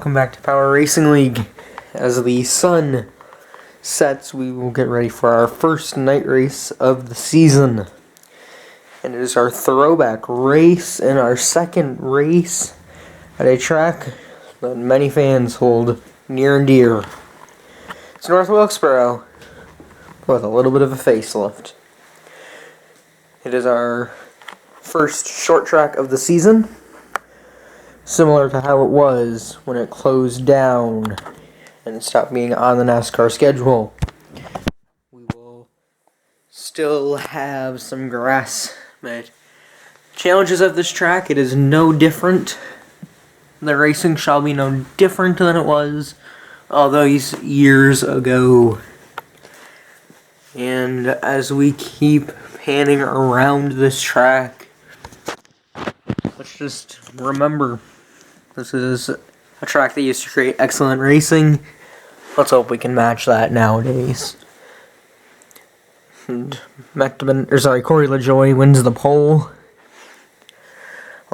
welcome back to Power Racing League. As the sun sets, we will get ready for our first night race of the season. And it is our throwback race and our second race at a track that many fans hold near and dear. It's North Wilkesboro with a little bit of a facelift. It is our first short track of the season, similar to how it was when it closed down and stopped being on the NASCAR schedule. We will still have some grass, but challenges of this track, it is no different. The racing shall be no different than it was all those years ago. And as we keep panning around this track, let's just remember, this is a track that used to create excellent racing. Let's hope we can match that nowadays. And Corey LaJoie wins the pole.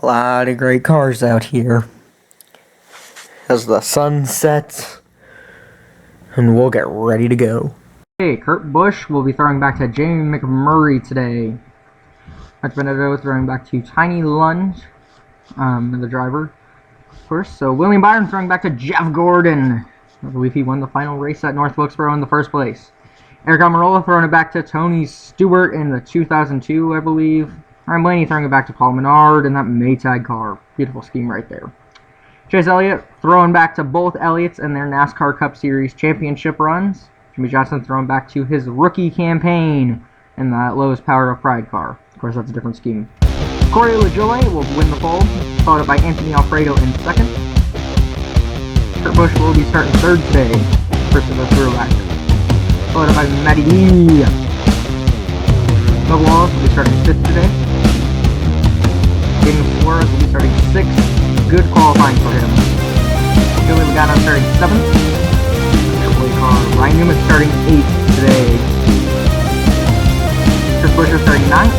A lot of great cars out here. As the sun sets, and we'll get ready to go. Hey, Kurt Busch will be throwing back to Jamie McMurray today. Matt Benedetto throwing back to Tiny Lunge, the driver, of course. So William Byron throwing back to Jeff Gordon. I believe he won the final race at North Wilkesboro in the first place. Eric Almirola throwing it back to Tony Stewart in the 2002, I believe. Ryan Blaney throwing it back to Paul Menard in that Maytag car. Beautiful scheme right there. Chase Elliott throwing back to both Elliots in their NASCAR Cup Series championship runs. Jimmy Johnson throwing back to his rookie campaign in that Lowe's Power of Pride car. Of course, that's a different scheme. Corey LaJoie will win the pole, followed up by Anthony Alfredo in second. Kurt Busch will be starting third today, first of the throwback. Followed up by Matty D. Doug Wallace will be starting fifth today. James Suarez will be starting sixth. Good qualifying for him. Joey Logano starting seventh. Ryan Newman starting 8th today. Chris Buescher starting 9th.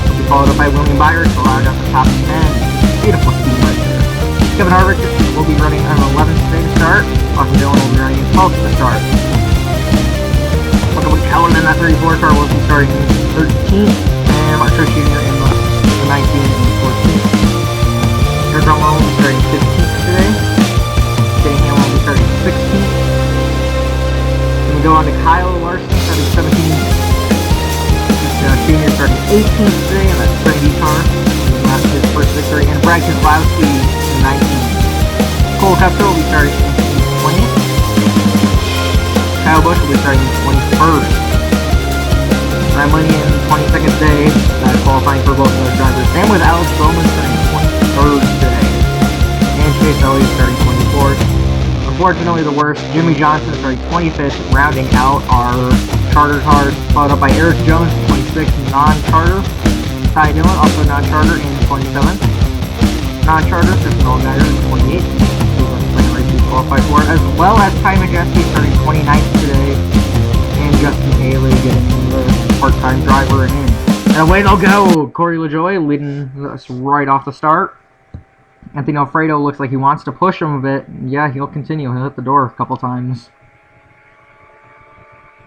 Will be followed up by William Byron, so allowed up the top 10. Beautiful team right there. Kevin Harvick will be running on 11th today to start. Austin Dillon will be running 12th to start. Michael McCallum in that 34 car will be starting 13th. And Mark Truex Jr. in the 19th and 14th. Eric Romo will be starting 15th today. Denny Hamlin will be starting 16th. We go on to Kyle Larson starting 17th. Junior starting 18th today in that Trinity car. Last his first victory. And Brad Keselowski in 19th. Cole Custer will be starting in 20th. Kyle Busch will be starting in 21st. Ryan Blaney in 22nd today. That's qualifying for both of those drivers. And with Alex Bowman starting 23rd today. And Chase Elliott starting 24th. Unfortunately, the worst, Jimmy Johnson starting 25th, rounding out our charter cars, followed up by Eric Jones, 26th, non-charter. Ty Dillon, also non-charter, in 27th. Non-charter, Tristan Allgaier, in 28th. Who was playing race to qualify for it, as well as Ty Majeski starting 29th today, and Justin Haley getting the part-time driver in. And away they'll go! Corey LaJoie leading us right off the start. Anthony Alfredo looks like he wants to push him a bit. Yeah, he'll continue. He'll hit the door a couple times.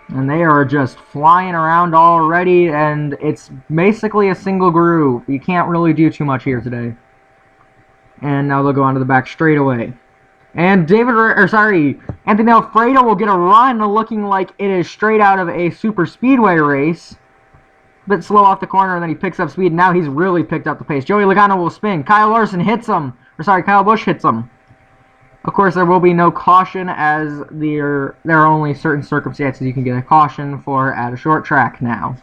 And they are just flying around already, and it's basically a single groove. You can't really do too much here today. And now they'll go onto the back straightaway. And Anthony Alfredo will get a run looking like it is straight out of a super speedway race. A bit slow off the corner, and then he picks up speed. Now he's really picked up the pace. Joey Logano will spin. Kyle Larson hits him. Kyle Busch hits him. Of course, there will be no caution, as there are only certain circumstances you can get a caution for at a short track now.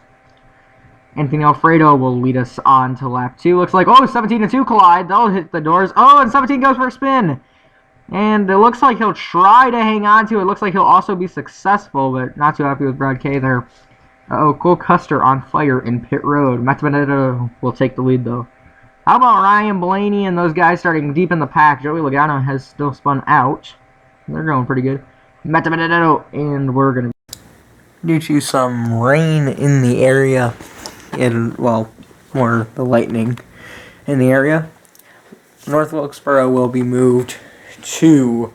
Anthony Alfredo will lead us on to lap 2. Looks like, 17 and 2 collide. They'll hit the doors. And 17 goes for a spin. And it looks like he'll try to hang on to it. It looks like he'll also be successful, but not too happy with Brad K there. Cole Custer on fire in pit road. Matt Benedetto will take the lead, though. How about Ryan Blaney and those guys starting deep in the pack? Joey Logano has still spun out. They're going pretty good. Matt Benedetto, and we're going to... Due to some rain in the area, more the lightning in the area, North Wilkesboro will be moved to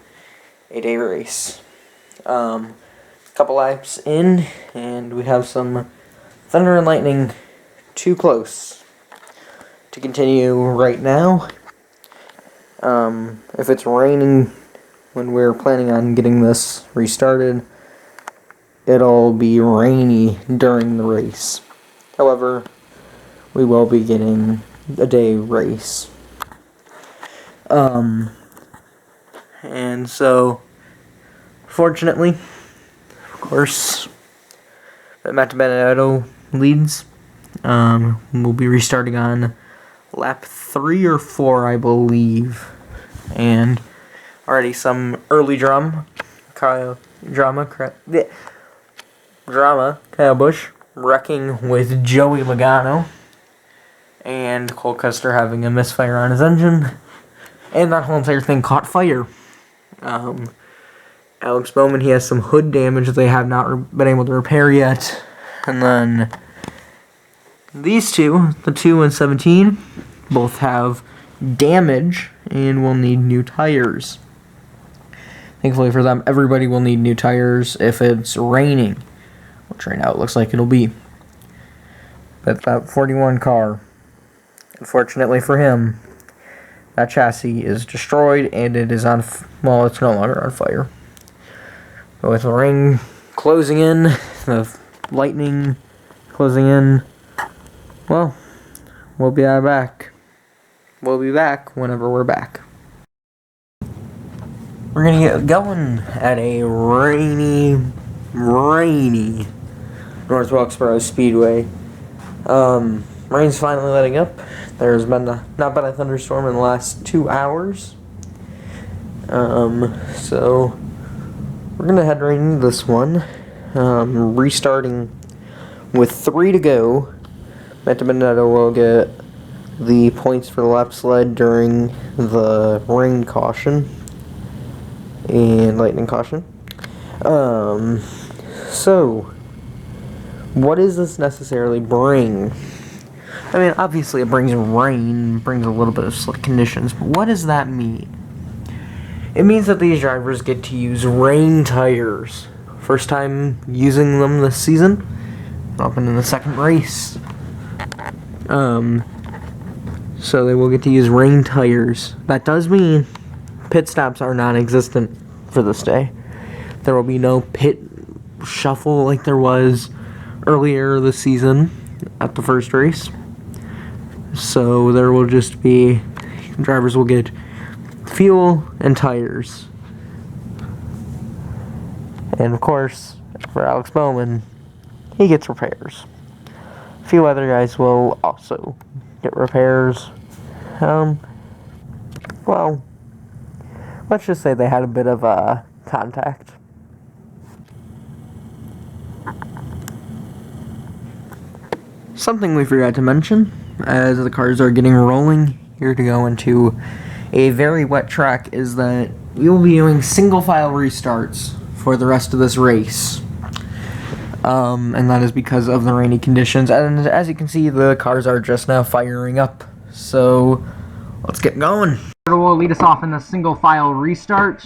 a day race. Couple laps in, and we have some thunder and lightning too close to continue right now. If it's raining when we're planning on getting this restarted, it'll be rainy during the race. However, we will be getting a day race. And so, fortunately, of course, Matt Benedetto leads. We'll be restarting on lap 3 or 4, I believe. And already some early drama. Kyle Busch wrecking with Joey Logano. And Cole Custer having a misfire on his engine. And that whole entire thing caught fire. Alex Bowman, he has some hood damage that they have not been able to repair yet. And then these two, the 2 and 17, both have damage and will need new tires. Thankfully for them, everybody will need new tires if it's raining, which right now it looks like it'll be. But that 41 car, unfortunately for him, that chassis is destroyed and it is on, well, it's no longer on fire. But with the rain closing in, the lightning closing in, well, we'll be back. We'll be back whenever we're back. We're gonna get going at a rainy North Wilkesboro Speedway. Rain's finally letting up. There's not been a thunderstorm in the last 2 hours. So we're gonna head right into this one. Restarting with 3 to go. Matt Benedetto will get the points for the lap sled during the rain caution and lightning caution. So what does this necessarily bring? I mean, obviously it brings rain, brings a little bit of slick conditions, but what does that mean? It means that these drivers get to use rain tires. First time using them this season. Up in the second race. So they will get to use rain tires. That does mean pit stops are non-existent for this day. There will be no pit shuffle like there was earlier this season at the first race. So there will just be, drivers will get fuel and tires. And of course, for Alex Bowman, he gets repairs. A few other guys will also get repairs. Well, let's just say they had a bit of contact. Something we forgot to mention, as the cars are getting rolling here to go into a very wet track, is that we will be doing single file restarts for the rest of this race. And that is because of the rainy conditions. And as you can see, the cars are just now firing up. So let's get going. Will lead us off in the single file restart.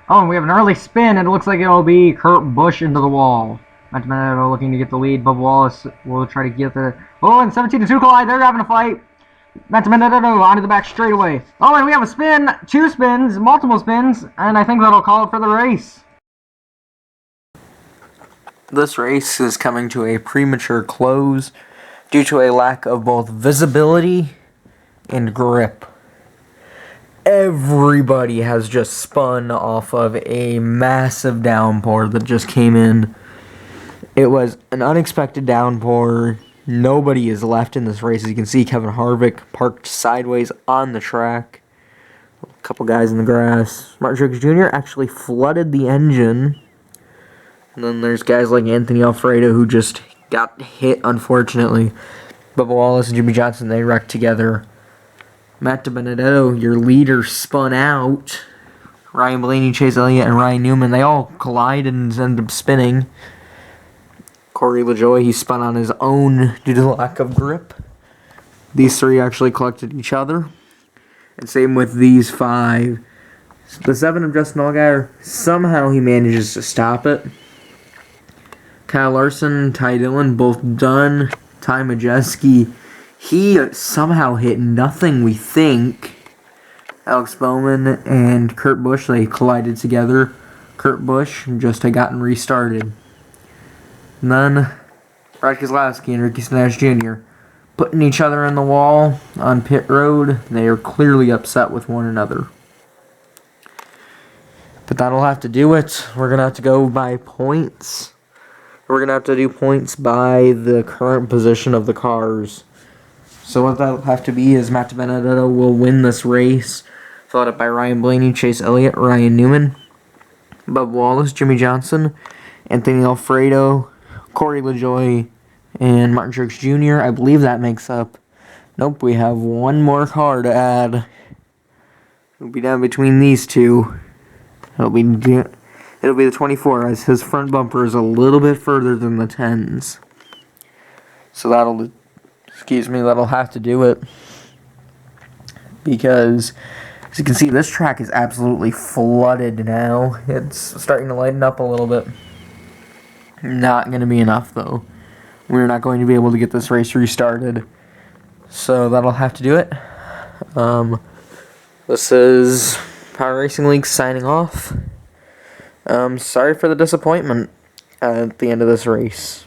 Oh, and we have an early spin, and it looks like it'll be Kurt Busch into the wall. Matt Benedetto looking to get the lead. Bubba Wallace will try to get the... Oh, and 17 to 2 collide. They're having a fight. Matt Benedetto onto the back straightaway. Oh, and we have a spin. 2 spins, multiple spins, and I think that'll call it for the race. This race is coming to a premature close due to a lack of both visibility and grip. Everybody has just spun off of a massive downpour that just came in. It was an unexpected downpour. Nobody is left in this race. As you can see, Kevin Harvick parked sideways on the track. A couple guys in the grass. Martin Truex Jr. actually flooded the engine. And then there's guys like Anthony Alfredo who just got hit, unfortunately. Bubba Wallace and Jimmy Johnson, they wrecked together. Matt Benedetto, your leader, spun out. Ryan Blaney, Chase Elliott, and Ryan Newman, they all collided and ended up spinning. Corey LaJoie, he spun on his own due to the lack of grip. These 3 actually collected each other. And same with these 5. The 7 of Justin Allgaier, somehow he manages to stop it. Kyle Larson, Ty Dillon, both done. Ty Majeski, he somehow hit nothing, we think. Alex Bowman and Kurt Busch, they collided together. Kurt Busch just had gotten restarted. And then Brad Keselowski and Ricky Stenhouse Jr. putting each other in the wall on pit road. They are clearly upset with one another. But that'll have to do it. We're going to have to go by points. We're going to have to do points by the current position of the cars. So what that'll have to be is Matt Benedetto will win this race, followed up by Ryan Blaney, Chase Elliott, Ryan Newman, Bub Wallace, Jimmy Johnson, Anthony Alfredo, Corey LaJoie, and Martin Truex Jr. I believe that makes up... Nope, we have one more car to add. It'll be down between these two. It'll be the 24, as his front bumper is a little bit further than the 10s. So that'll have to do it. Because, as you can see, this track is absolutely flooded now. It's starting to lighten up a little bit. Not going to be enough, though. We're not going to be able to get this race restarted. So that'll have to do it. This is Power Racing League signing off. Sorry for the disappointment at the end of this race.